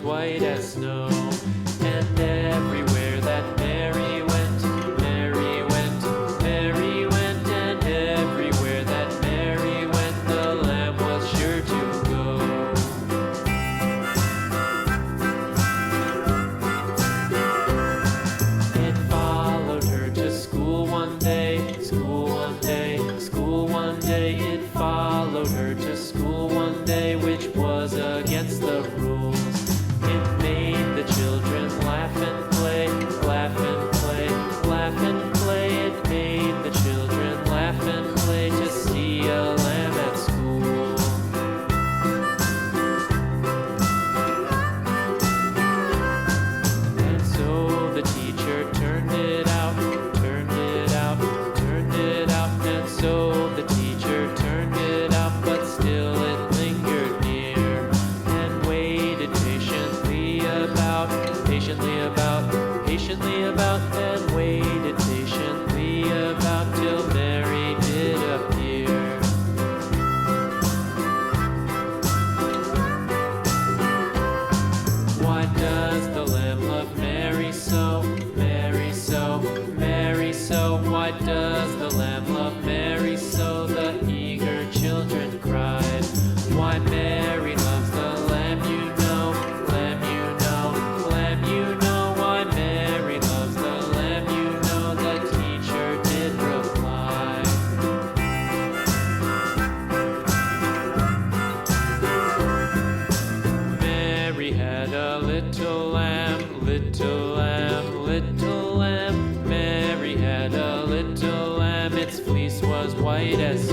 white as snow. And everywhere that Mary went, Mary went, Mary went, and everywhere that Mary went, the lamb was sure to go. It followed her to school one day, school one day, school one day. It followed her to school one day, which was against the rules. It made the children laugh and play, laugh and play, laugh and play. It made the children laugh and play to see a lamb at school. And so the teacher turned it out, turned it out, turned it out. And so the teacher turned it out, but still it lingered near and waited patiently about, patiently about, and waited patiently about till Mary did appear. Why does the lamb love Mary so, Mary so, Mary so? Why does the lamb love Mary so? The eager children cried. Why Mary loves the lamb, you know, lamb, you know, lamb, you know. Why Mary loves the lamb, you know, the teacher did reply. Mary had a little lamb, little lamb, little lamb. Mary had a little lamb, its fleece was white as